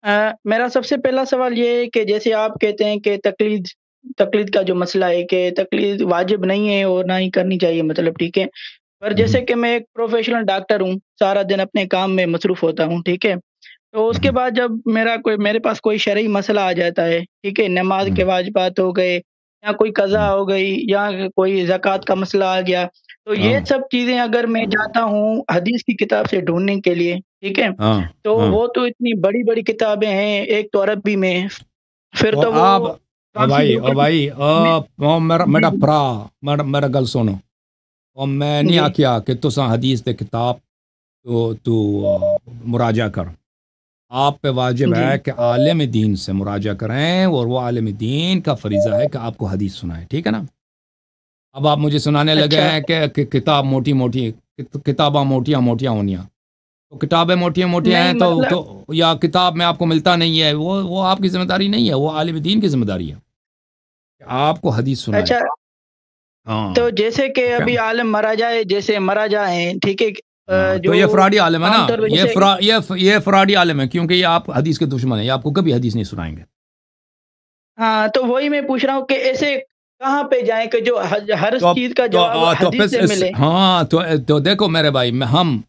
मेरा सबसे पहला सवाल ये है कि जैसे आप कहते हैं कि तक़लीद तक़लीद का जो मसला है कि तक़लीद वाजिब नहीं है और ना ही करनी चाहिए मतलब ठीक है। पर जैसे हम्म, कि मैं एक प्रोफ़ेशनल डॉक्टर हूँ, सारा दिन अपने काम में मसरूफ़ होता हूँ, ठीक है? तो उसके हम्म, बाद जब मेरे पास कोई शरई मसला आ जाता है, ठीक है? नमाज़ के हम्म, वाजिबात हो गए या कोई कज़ा हम्म, हो गई या कोई ज़कात का मसला आ गया, तो ये हाँ सब चीज़ें अगर मैं जाता हूँ हदीस की किताब से ढूँढने के लिए, ठीक है? हाँ तो हाँ। वो तो इतनी बड़ी-बड़ी किताबें हैं, एक तो अरबी में, फिर तो तो आप वो ट्रांसलिटरेटेड में मेरा जी, मेरा जी। भरा मेरा गल सुनो। और मैं नहीं जी। आख्या कि तुसा हदीस दे किताब तो तू मुराजा कर। आप पे वाजिब जी। है कि आलिम दीन से मुराजा करें और वो आलिम दीन का फरीज़ा है कि आपको हदीस सुनाए, ठीक है ना? अब आप मुझे सुनाने लगे अच्छा, हैं कि किताब मोटी-मोटी किताबा मोटियाँ-मोटियाँ होनियाँ। तो किताबें मोटी-मोटियाँ नहीं हैं मतलब तो या किताब में आपको मिलता नहीं है, वो आपकी ज़िम्मेदारी नहीं है, वो आलिम दीन की ज़िम्मेदारी है कि आपको हदीस सुनाए। अच्छा, हाँ, तो जैसे कि ओके। अभी आलिम मारा जाए जैसे मारा जाएँ, ठीक है? हाँ, तो ये जो फ्रॉडी आलिम है ना, आम तौर पे ये जैसे फ्रा ये फ्रॉडी आलिम है क्योंकि ये आप हदीस के दुश्मन हैं, ये आपको कभी हदीस नहीं सुनाएँगे। हाँ, तो वही मैं पूछ रहा हूँ कि ऐसे कहाँ पे जाएँ कि जो हर तो चीज़ का जवाब तो हदीस फिर से इस मिले? हाँ, तो देखो मेरे भाई मैं हम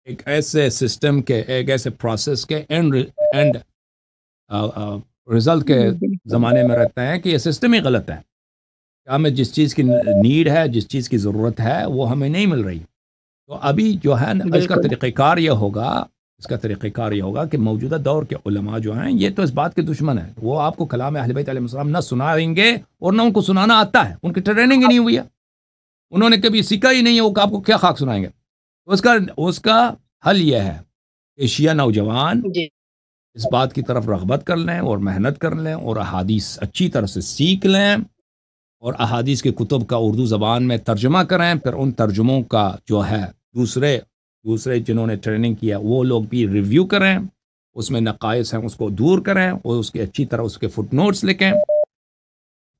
एक ऐसे सिस्टम के, एक ऐसे प्रोसेस के एंड रिज़ल्ट के बिल्कुल। ज़माने में रहते हैं कि ये सिस्टम ही गलत है। हमें जिस चीज़ की नीड है, जिस चीज़ की ज़रूरत है, वो हमें नहीं मिल रही। तो अभी जो है ना बिल्कुल। इसका तरीक़ेकार ये होगा कि मौजूदा दौर के उलमा जो हैं, ये तो इस बात के दुश्मन हैं। वो आपको कलाम अहले बैत अलैहिस्सलाम ना सुनाएँगे और ना उनको सुनाना आता है। उनकी ट्रेनिंग ही नहीं हुई है। उन्होंने कभी सीखा ही नहीं है, वो आपको क्या खाक सुनाएँगे। तो उसका उसका हल ये है कि शिया नौजवान जी, इस बात की तरफ रग़बत कर लें और मेहनत कर लें और अहादीस अच्छी तरह से सीख लें और अहादीस के कुतुब का उर्दू ज़बान में तर्जुमा करें, फिर उन तर्जुमों का जो है दूसरे दूसरे जिन्होंने ट्रेनिंग किया वो लोग भी रिव्यू करें, उसमें नक़ाइस हैं उसको दूर करें और उसकी अच्छी तरह उसके फुटनोट्स लिखें,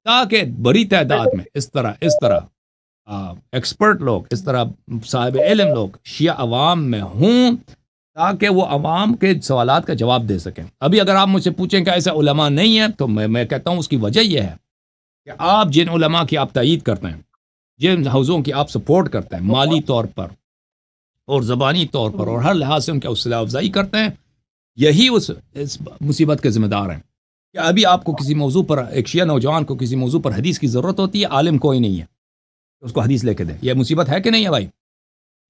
ताकि बड़ी तादाद में इस तरह एक्सपर्ट लोग, इस तरह साहिब इल्म लोग शिया अवाम में हों, ताकि वो अवाम के सवालात का जवाब दे सकें। अभी अगर आप मुझसे पूछें कि ऐसा उलमा नहीं है, तो मैं कहता हूँ उसकी वजह यह है कि आप जिन उलमा की आप तायीद करते हैं, जिन हौज़ों की आप सपोर्ट करते हैं माली तौर पर और ज़बानी तौर पर और हर लिहाज से उनकी हौसला अफ़ज़ाई करते हैं, यही उस इस मुसीबत के ज़िम्मेदार हैं कि अभी आपको किसी मौजू पर, एक शिया नौजवान को किसी मौजू पर हदीस की ज़रूरत होती है, आलिम कोई नहीं है, तो उसको हदीस लेके दें। यह मुसीबत है कि नहीं है भाई?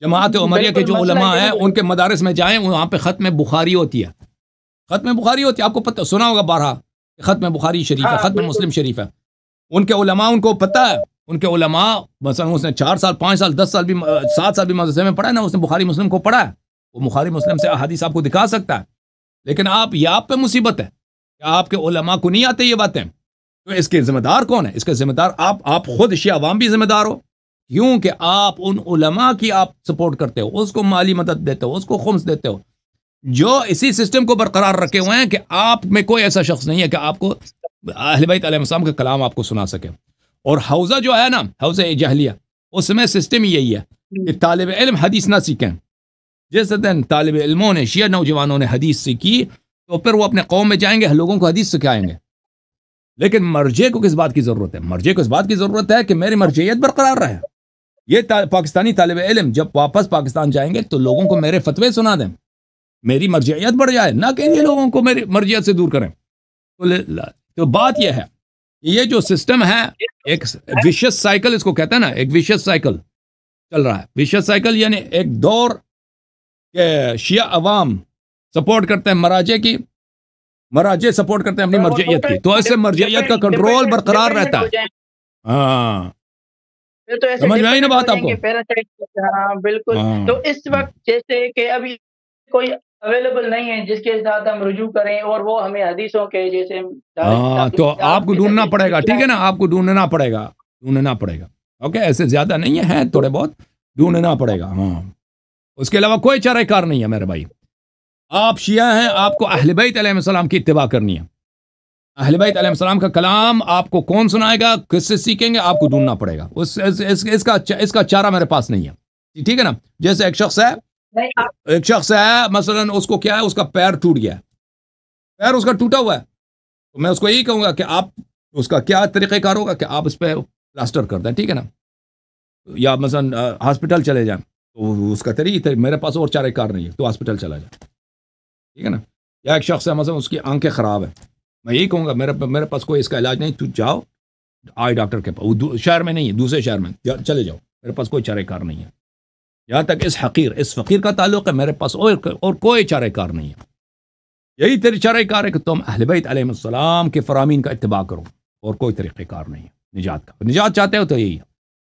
जमात उमरिया के बिल्कुल जो मसला उलमा हैं, यही है। उनके मदारिस में जाएँ, वहाँ पे ख़त्म बुखारी होती है। ख़त्म बुखारी होती है, आपको पता सुना होगा बारहा, ख़त्म बुखारी शरीफ है, हाँ, ख़त्म बिल्कुल। मुस्लिम शरीफ है। उनके उलमा उनको पता है, उनके उलमा मसलन उसने 4 साल, 5 साल, 10 साल भी 7 साल भी मदरसे में पढ़ा है ना, उसने बुखारी मुस्लिम को पढ़ा है। वो बुखारी मुस्लिम से अहादीस आपको दिखा सकता है। लेकिन आप पे मुसीबत है कि आपके उलमा को नहीं आते ये बातें। तो इसके ज़िम्मेदार कौन है? इसके ज़िम्मेदार आप खुद शिया अवाम भी ज़िम्मेदार हो। क्योंकि आप उन उलमा की आप सपोर्ट करते हो, उसको माली मदद देते हो, उसको खुम्स देते हो, जो इसी सिस्टम को बरकरार रखे हुए हैं कि आप में कोई ऐसा शख्स नहीं है कि आपको अहले बैत अलैहिस्सलाम का कलाम आपको सुना सके। और हौज़ा जो है ना, हौज़ा जहलिया, उसमें सिस्टम ही यही है कि तालिब इल्म हदीस ना सीखें। जिस दिन तालिब इल्मों ने, शिया नौजवानों ने हदीस सीखी, तो फिर वो अपने कौम में जाएंगे, लोगों को हदीस सिखाएंगे। लेकिन मर्जे को किस बात की ज़रूरत है? मर्जे को इस बात की ज़रूरत है कि मेरी मर्जियत बरकरार रहे। ये पाकिस्तानी तालिब इल्म जब वापस पाकिस्तान जाएंगे तो लोगों को मेरे फतवे सुना दें, मेरी मर्जियत बढ़ जाए, ना कि ये लोगों को मेरी मर्जियत से दूर करें। तो बात यह है कि ये जो सिस्टम है, एक विशियस साइकिल इसको कहते हैं ना, एक विशियस साइकिल चल रहा है। विशियस साइकिल यानी एक दौर के शिया अवाम सपोर्ट करते हैं मराजे की, मराजे सपोर्ट करते हैं अपनी वो मर्जियत टोटल की, तो ऐसे मर्जियत का कंट्रोल बरकरार रहता डिपेंडेंट हो है। जाएँ, हाँ, फिर तो ऐसे समझ में आई ना डिपेंडेंट हो बात आपको? जाएँगे पैरासाइट हाँ, बिल्कुल। हाँ, तो इस वक़्त जैसे कि अभी कोई अवेलेबल नहीं है जिसके साथ हम रुजू करें और वो हमें हदीसों के जैसे हाँ, तो आपको ढूंढना पड़ेगा, ठीक है ना, दिखलाएँ। आपको ढूंढना पड़ेगा। ओके, ऐसे ज्यादा नहीं है, थोड़े बहुत ढूंढना पड़ेगा। हाँ, उसके अलावा कोई चाराकार नहीं है मेरे भाई। आप शिया हैं, आपको अहले बैत अलैहिस्सलाम की इत्तिबा करनी है। अहले बैत अलैहिस्सलाम का कलाम आपको कौन सुनाएगा, किससे सीखेंगे, आपको ढूंढना पड़ेगा। इसका चारा मेरे पास नहीं है, ठीक है ना। जैसे एक शख्स है, नहीं, आप मसलन उसको क्या है, उसका पैर टूट गया है, پیر اس کا ٹوٹا ہوا ہے تو میں اس کو یہی کہوں گا کہ آپ اس کا کیا طریقہ کار ہوگا کہ آپ اس پہ پلاسٹر کر دیں، ٹھیک ہے نا، یا مثلا ہاسپٹل چلے جائیں، تو اس کا طریقہ میرے پاس اور چارہ کار نہیں ہے تو ہاسپٹل چلا جائے، ٹھیک ہے نا. یا ایک شخص ہے مثلا اس کی آنکھیں خراب ہے، میں یہی کہوں گا میرے پاس کوئی اس کا علاج نہیں، تو جاؤ آئی ڈاکٹر کے پاس، وہ شہر میں نہیں ہے، دوسرے شہر میں چلے جاؤ، میرے پاس کوئی چارہ کار نہیں ہے. جہاں تک اس فقیر کا تعلق ہے، میرے پاس اور کوئی چارہ کار نہیں ہے. یہی تیری چارہ کار ہے کہ تم اہل بیت علیہ السلام کے فرامین کا اتباع کرو، اور کوئی طریقہ کار نہیں ہے نجات کا. نجات چاہتے ہو تو یہی ہے.